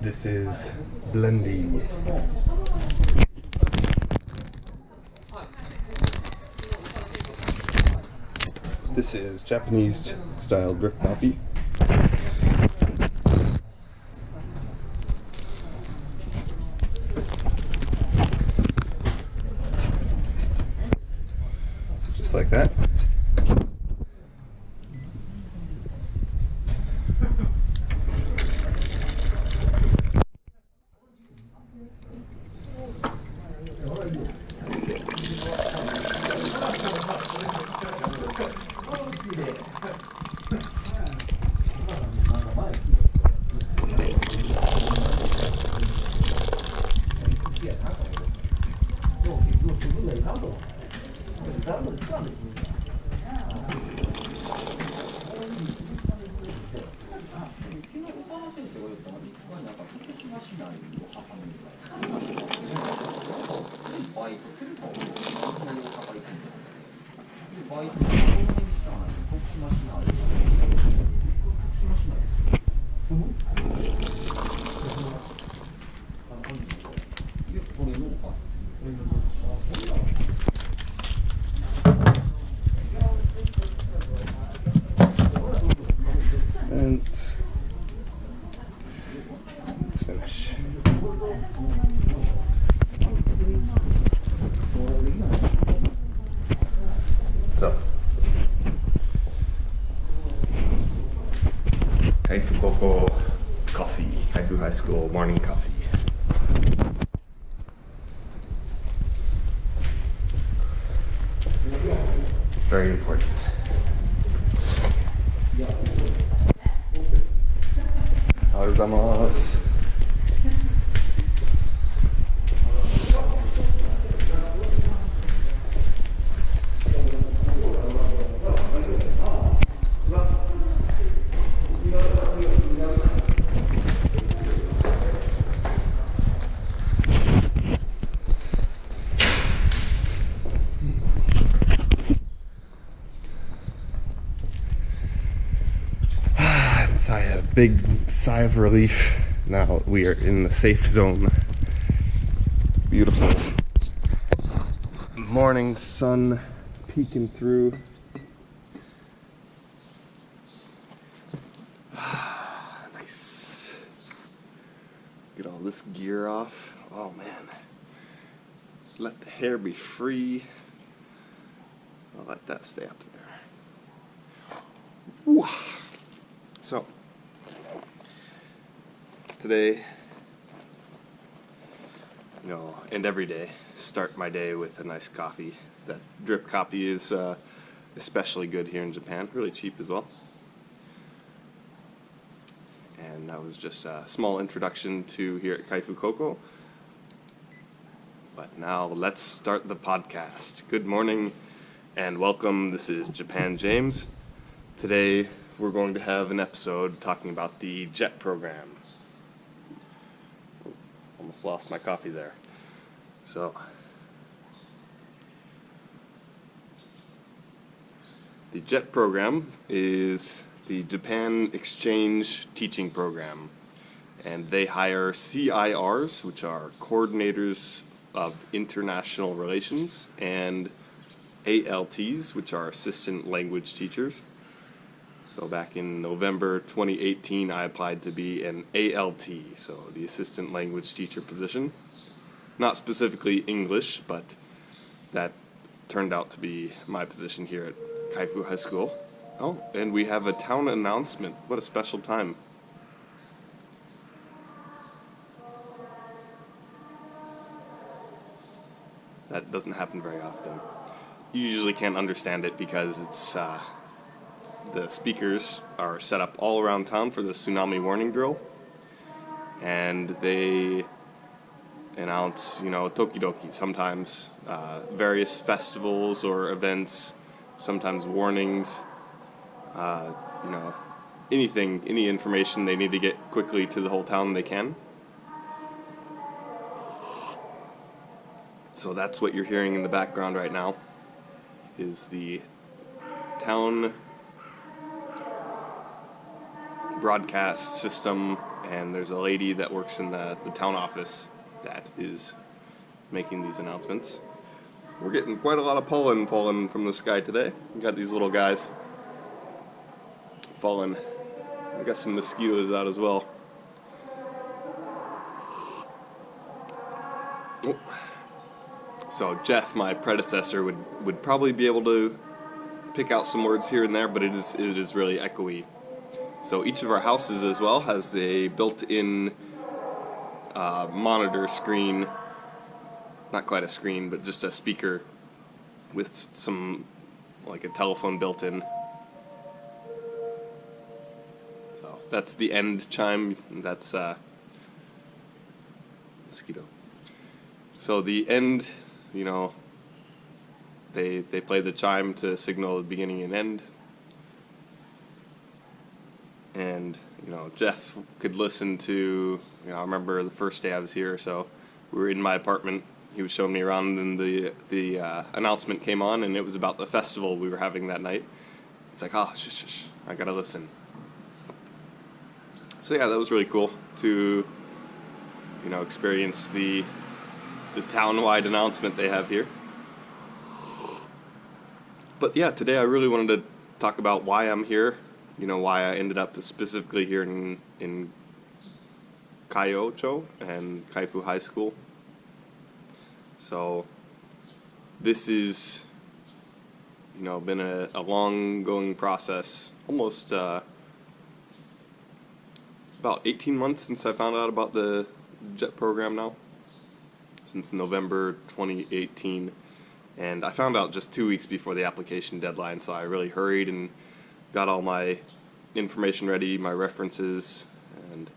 This is Blendie. This is Japanese style drip coffee. Just like that. And let's finish. So, Kaifu Koko coffee, Kaifu High School morning coffee. Very important. Gozaimasu. Sigh, a big sigh of relief. Now we are in the safe zone. Beautiful morning sun peeking through. Nice. Get all this gear off. Oh man. Let the hair be free. I'll let that stay up there. Woo. So, today, and every day, start my day with a nice coffee. That drip coffee is especially good here in Japan, really cheap as well. And that was just a small introduction to here at Kaifu Koko. But now let's start the podcast. Good morning and welcome. This is Japan James. Today, we're going to have an episode talking about the JET program. Almost lost my coffee there. So, the JET program is the Japan Exchange Teaching Program. And they hire CIRs, which are Coordinators of International Relations, and ALTs, which are Assistant Language Teachers. So back in November 2018, I applied to be an ALT, so the Assistant Language Teacher position. Not specifically English, but that turned out to be my position here at Kaifu High School. Oh, and we have a town announcement. What a special time. That doesn't happen very often. You usually can't understand it because it's the speakers are set up all around town for the tsunami warning drill, and they announce, tokidoki, sometimes various festivals or events, sometimes warnings, anything, any information they need to get quickly to the whole town they can. So that's what you're hearing in the background right now, is the town broadcast system and there's a lady that works in the town office that is making these announcements. We're getting quite a lot of pollen falling from the sky today. We got these little guys falling. We got some mosquitoes out as well. Oh. So Jeff, my predecessor, would probably be able to pick out some words here and there, but it is really echoey. So each of our houses as well has a built-in monitor screen, not quite a screen, but just a speaker with some, like a telephone built in. So that's the end chime, that's mosquito. So the end, you know, they play the chime to signal the beginning and end. And, you know, Jeff could listen to, you know, I remember the first day I was here, so we were in my apartment. He was showing me around, and the announcement came on, and it was about the festival we were having that night. He's like, oh, shh, I gotta listen. So yeah, that was really cool to, you know, experience the town-wide announcement they have here. But yeah, today I really wanted to talk about why I'm here, you know, why I ended up specifically here in Kaiohcho and Kaifu High School. So this is, you know, been a long-going process, almost about 18 months since I found out about the JET program now, since November 2018. And I found out just 2 weeks before the application deadline, so I really hurried and got all my information ready, my references, and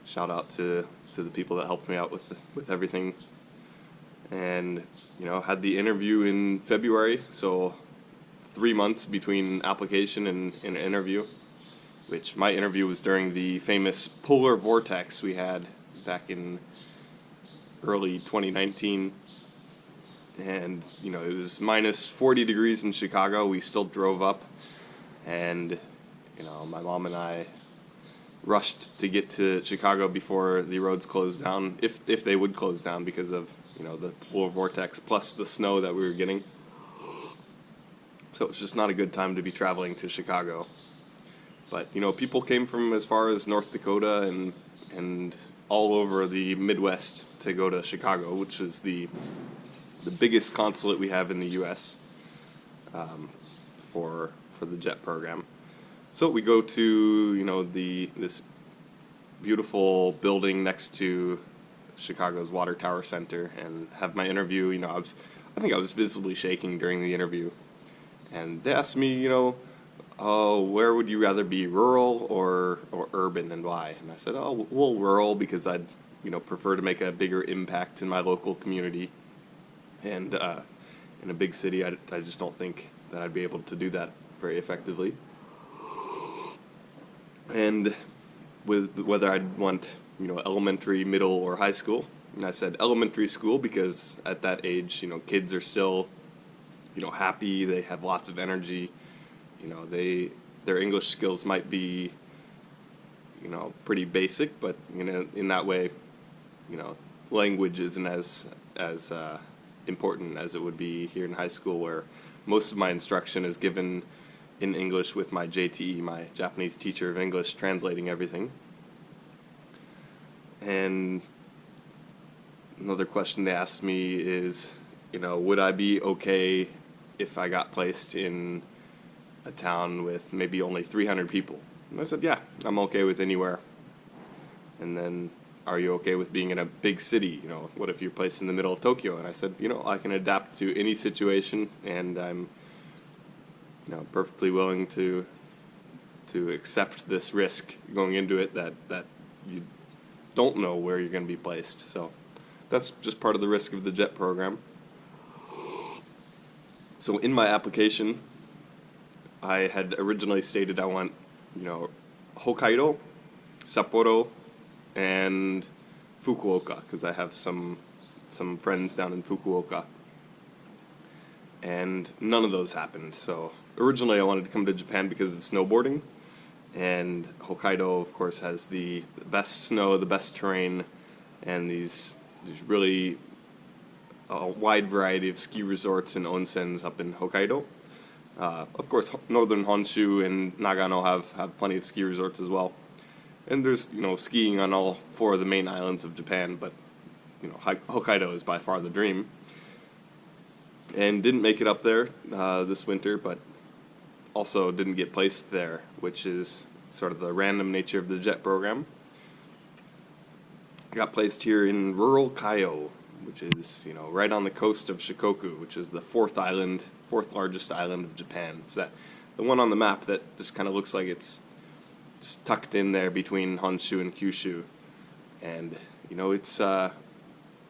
shout out to the people that helped me out with everything. And, you know, had the interview in February, so 3 months between application and interview, which my interview was during the famous polar vortex we had back in early 2019. And, you know, it was minus 40 degrees in Chicago. We still drove up, and, you know, my mom and I rushed to get to Chicago before the roads closed down, if they would close down, because of, you know, the polar vortex plus the snow that we were getting. So it's just not a good time to be traveling to Chicago. But, you know, people came from as far as North Dakota and all over the Midwest to go to Chicago, which is the biggest consulate we have in the U.S. For the JET program. So we go to, you know, this beautiful building next to Chicago's Water Tower Center and have my interview. You know, I think I was visibly shaking during the interview, and they asked me, you know, oh, where would you rather be, rural or urban, and why? And I said, oh, well, rural, because I'd, you know, prefer to make a bigger impact in my local community. And in a big city, I just don't think that I'd be able to do that very effectively. And with whether I'd want, you know, elementary, middle, or high school. And I said elementary school because at that age, you know, kids are still, you know, happy, they have lots of energy, you know, their English skills might be, you know, pretty basic, but, you know, in that way, you know, language isn't as important as it would be here in high school, where most of my instruction is given in English with my JTE, my Japanese teacher of English, translating everything. And another question they asked me is, you know, would I be okay if I got placed in a town with maybe only 300 people? And I said, yeah, I'm okay with anywhere. And then, are you okay with being in a big city? You know, what if you're placed in the middle of Tokyo? And I said, you know, I can adapt to any situation, and I'm, you know, perfectly willing to accept this risk going into it that you don't know where you're going to be placed. So that's just part of the risk of the JET program. So in my application, I had originally stated I want, you know, Hokkaido, Sapporo, and Fukuoka, because I have some friends down in Fukuoka. And none of those happened. So originally I wanted to come to Japan because of snowboarding, And Hokkaido, of course, has the best snow, the best terrain, and there's really a wide variety of ski resorts and onsens up in Hokkaido. Of course, northern Honshu and Nagano have plenty of ski resorts as well. And there's, skiing on all four of the main islands of Japan, but, Hokkaido is by far the dream. And didn't make it up there this winter, but also didn't get placed there, which is sort of the random nature of the JET program. Got placed here in rural Kaiyo, which is, right on the coast of Shikoku, which is the fourth largest island of Japan. It's the one on the map that just kind of looks like it's just tucked in there between Honshu and Kyushu. And,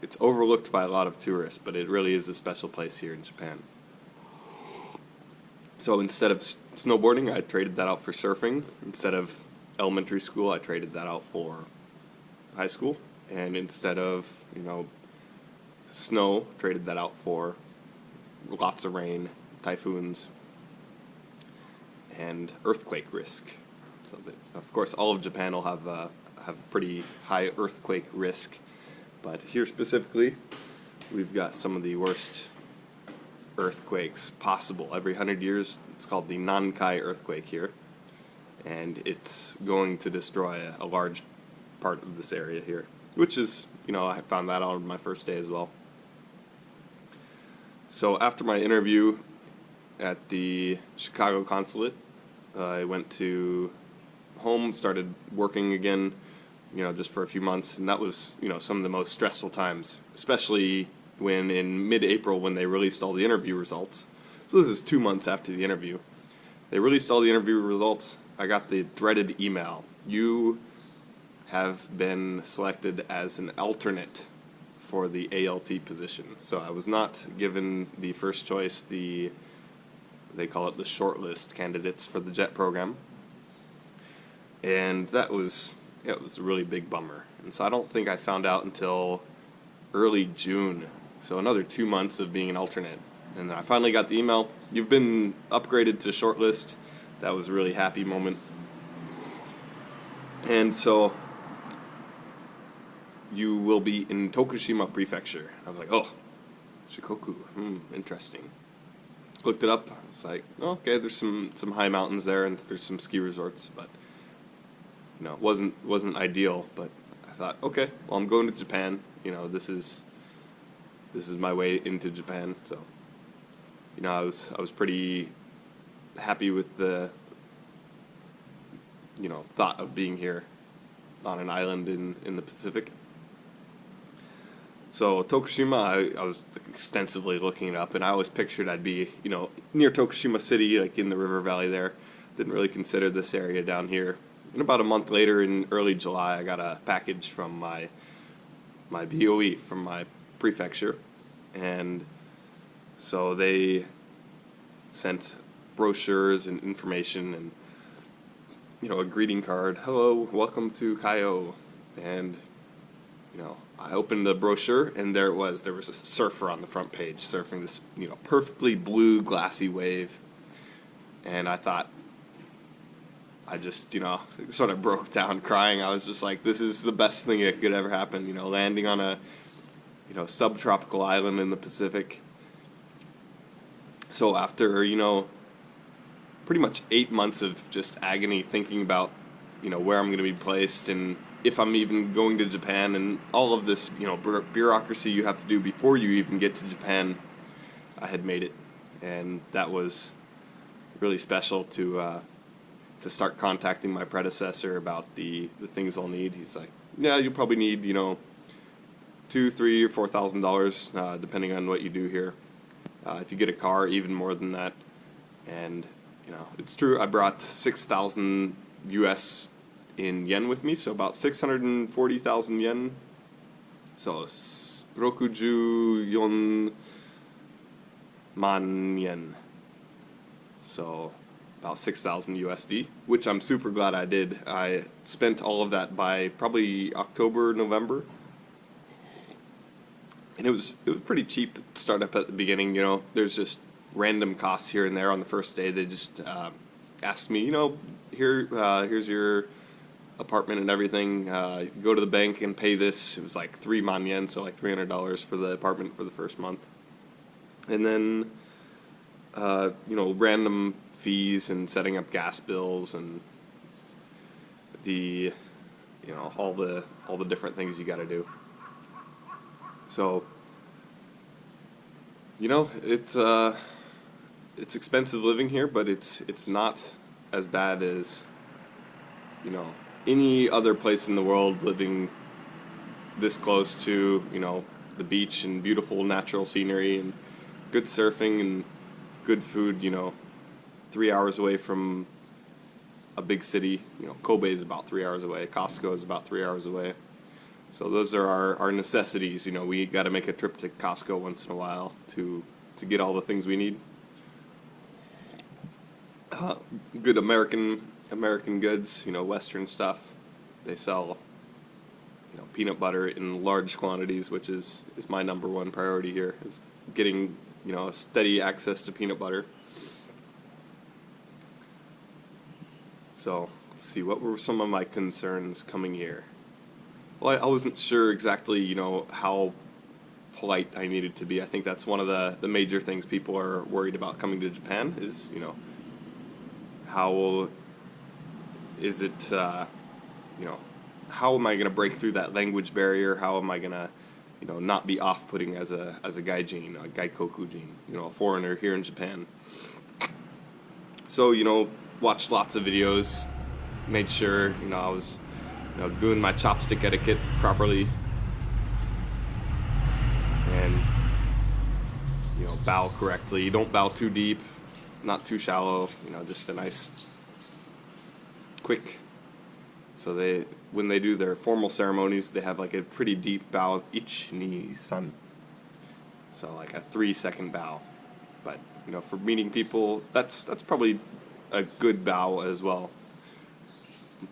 it's overlooked by a lot of tourists, but it really is a special place here in Japan. So instead of snowboarding, I traded that out for surfing. Instead of elementary school, I traded that out for high school. And instead of, snow, traded that out for lots of rain, typhoons, and earthquake risk. So that, of course, all of Japan will have pretty high earthquake risk, but here specifically, we've got some of the worst earthquakes possible. Every 100 years, it's called the Nankai earthquake here, and it's going to destroy a large part of this area here, which is, I found that out on my first day as well. So after my interview at the Chicago consulate, I went to home, started working again, just for a few months, and that was, some of the most stressful times, especially when in mid-April when they released all the interview results. So this is 2 months after the interview. They released all the interview results. I got the dreaded email. You have been selected as an alternate for the ALT position. So I was not given the first choice, they call it the shortlist candidates for the JET program. And it was a really big bummer. And so I don't think I found out until early June. So another 2 months of being an alternate. And then I finally got the email. You've been upgraded to shortlist. That was a really happy moment. And so you will be in Tokushima Prefecture. I was like, oh, Shikoku, interesting. Looked it up. It's like, oh, okay, there's some high mountains there, and there's some ski resorts, but it wasn't ideal. But I thought, okay, well, I'm going to Japan. This is my way into Japan. So, I was pretty happy with the thought of being here on an island in the Pacific. So Tokushima, I was extensively looking it up, and I always pictured I'd be, near Tokushima City, like in the river valley there. Didn't really consider this area down here. And about a month later, in early July, I got a package from my BOE, from my prefecture. And so they sent brochures and information and, a greeting card. Hello, welcome to Kaiyo. And, I opened the brochure, and there it was. There was a surfer on the front page surfing this, perfectly blue, glassy wave. And I thought, I just, sort of broke down crying. I was just like, this is the best thing that could ever happen, landing on a, subtropical island in the Pacific. So after, pretty much 8 months of just agony thinking about, where I'm going to be placed and if I'm even going to Japan and all of this, bureaucracy you have to do before you even get to Japan, I had made it. And that was really special to start contacting my predecessor about the things I'll need. He's like, yeah, you'll probably need, $2,000, $3,000 or $4,000, depending on what you do here. If you get a car, even more than that. And, it's true, I brought 6,000 US in yen with me, so about 640,000 yen. So, 64 man yen. So, about 6,000 USD, which I'm super glad I did. I spent all of that by probably October, November. And it was pretty cheap to start up at the beginning, There's just random costs here and there on the first day. They just asked me, here's your apartment and everything. Go to the bank and pay this. It was like 3 man yen, so like $300 for the apartment for the first month. And then, random fees and setting up gas bills and the, all the different things you got to do. So, it's expensive living here, but it's not as bad as, any other place in the world living this close to, the beach and beautiful natural scenery and good surfing and good food, 3 hours away from a big city. Kobe is about 3 hours away. Costco is about 3 hours away. So those are our necessities. We got to make a trip to Costco once in a while to get all the things we need. Good American goods, Western stuff. They sell, peanut butter in large quantities, which is my number one priority here, is getting, a steady access to peanut butter. So, let's see, what were some of my concerns coming here? Well, I wasn't sure exactly, how polite I needed to be. I think that's one of the major things people are worried about coming to Japan is, how is it, how am I going to break through that language barrier? How am I going to, not be off-putting as a gaijin, a gaikokujin, a foreigner here in Japan? So, watched lots of videos, made sure, I was, doing my chopstick etiquette properly, and, bow correctly. You don't bow too deep, not too shallow, just a nice, quick. So when they do their formal ceremonies, they have like a pretty deep bow, ich, ni, san. So like a 3-second bow. But, for meeting people, that's probably a good bow as well.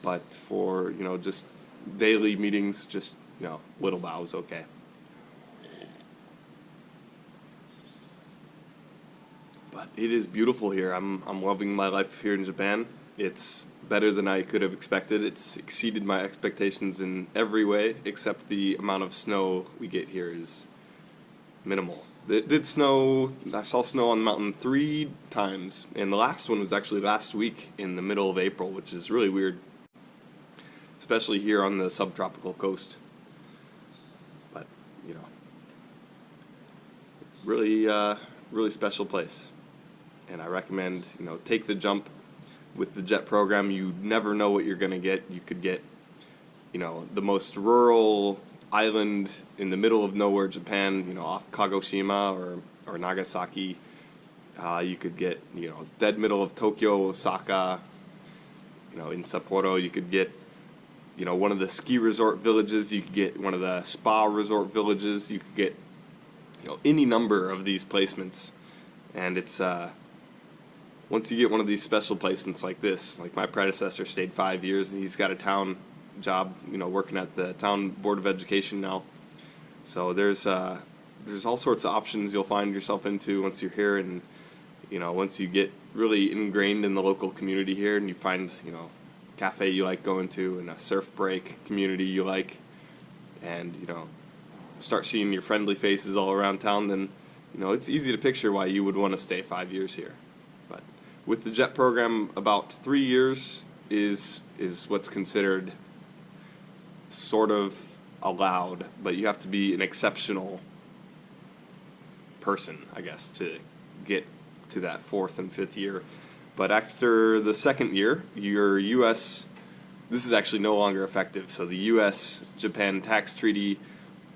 But for, just daily meetings, just, little bows, okay. But it is beautiful here. I'm loving my life here in Japan. It's better than I could have expected. It's exceeded my expectations in every way, except the amount of snow we get here is minimal. It did snow. I saw snow on the mountain 3 times, and the last one was actually last week in the middle of April, which is really weird, especially here on the subtropical coast. But, really, really special place. And I recommend, take the jump with the JET program. You never know what you're going to get. You could get, the most rural island in the middle of nowhere, Japan, off Kagoshima or Nagasaki. You could get, dead middle of Tokyo, Osaka, in Sapporo. You could get, one of the ski resort villages. You could get one of the spa resort villages. You could get, any number of these placements. And it's, once you get one of these special placements like this, like my predecessor stayed 5 years and he's got a town job, working at the town board of education now. So there's all sorts of options you'll find yourself into once you're here, and once you get really ingrained in the local community here, and you find cafe you like going to and a surf break community you like, and start seeing your friendly faces all around town, then it's easy to picture why you would want to stay 5 years here. But with the JET program, about 3 years is what's considered sort of allowed, but you have to be an exceptional person, I guess, to get to that 4th and 5th year. But after the 2nd year, your U.S., this is actually no longer effective, so the U.S.-Japan tax treaty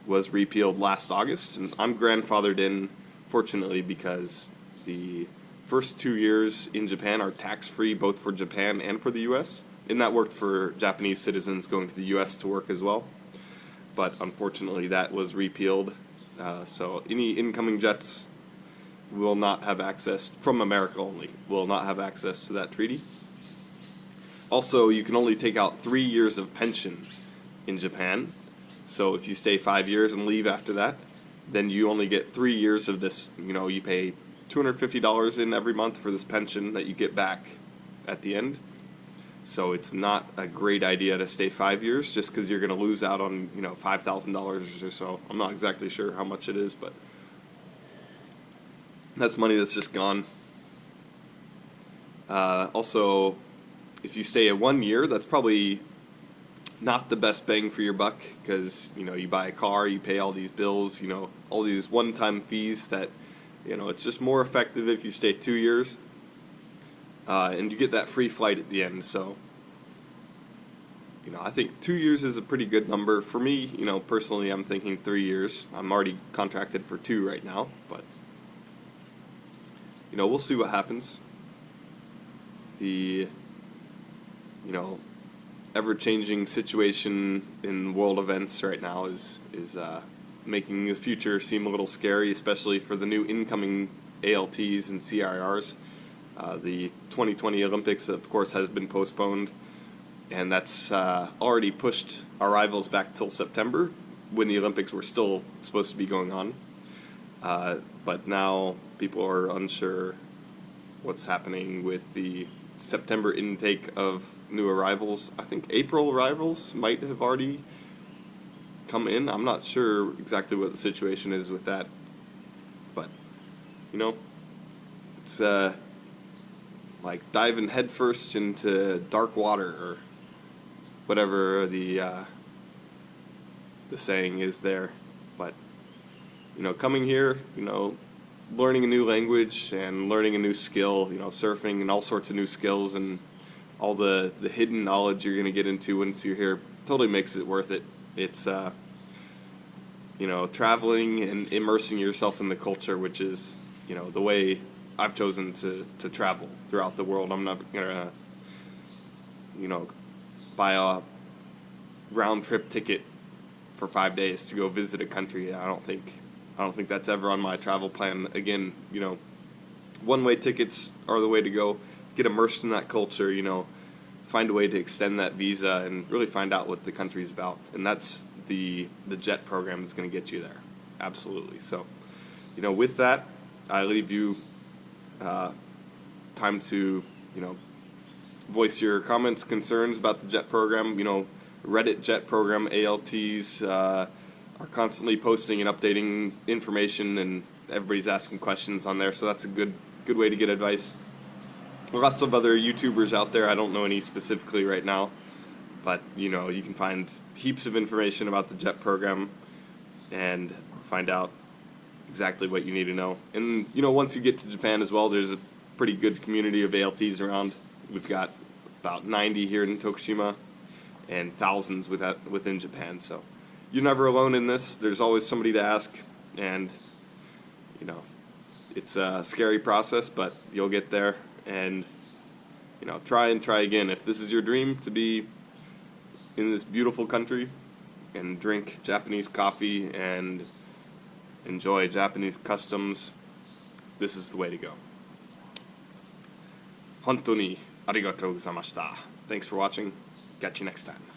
was repealed last August, and I'm grandfathered in, fortunately, because the first 2 years in Japan are tax-free both for Japan and for the U.S., and that worked for Japanese citizens going to the U.S. to work as well. But unfortunately, that was repealed, so any incoming jets will not have access, from America only, will not have access to that treaty. Also, you can only take out 3 years of pension in Japan. So if you stay 5 years and leave after that, then you only get 3 years of this. You pay $250 in every month for this pension that you get back at the end. So it's not a great idea to stay 5 years just because you're going to lose out on, $5,000 or so. I'm not exactly sure how much it is, but that's money that's just gone. Also, if you stay at 1 year, that's probably not the best bang for your buck because, you buy a car, you pay all these bills, all these one-time fees that, it's just more effective if you stay 2 years. And you get that free flight at the end, so, I think 2 years is a pretty good number. For me, personally, I'm thinking 3 years. I'm already contracted for 2 right now, but, we'll see what happens. The, ever-changing situation in world events right now is making the future seem a little scary, especially for the new incoming ALTs and CIRs. The 2020 Olympics, of course, has been postponed, and that's already pushed our rivals back till September, when the Olympics were still supposed to be going on. But now people are unsure what's happening with the September intake of new arrivals. I think April arrivals might have already come in. I'm not sure exactly what the situation is with that, but it's like diving headfirst into dark water, or whatever the saying is there. But coming here, learning a new language and learning a new skill, surfing and all sorts of new skills and all the hidden knowledge you're going to get into once you're here totally makes it worth it. It's traveling and immersing yourself in the culture, which is the way I've chosen to travel throughout the world. I'm not gonna buy a round trip ticket for 5 days to go visit a country. I don't think that's ever on my travel plan again. One-way tickets are the way to go. Get immersed in that culture, find a way to extend that visa and really find out what the country's about. And that's the JET program is going to get you there. Absolutely. So, with that, I leave you time to, voice your comments, concerns about the JET program. Reddit JET program ALTs are constantly posting and updating information, and everybody's asking questions on there, so that's a good way to get advice. Lots of other YouTubers out there. I don't know any specifically right now, but you can find heaps of information about the JET program and find out exactly what you need to know. And once you get to Japan as well, there's a pretty good community of ALTs around. We've got about 90 here in Tokushima and thousands within Japan, so you're never alone in this. There's always somebody to ask, and it's a scary process, but you'll get there. And try and try again. If this is your dream to be in this beautiful country and drink Japanese coffee and enjoy Japanese customs, this is the way to go. Hontou ni arigatou gozaimashita. Thanks for watching. Catch you next time.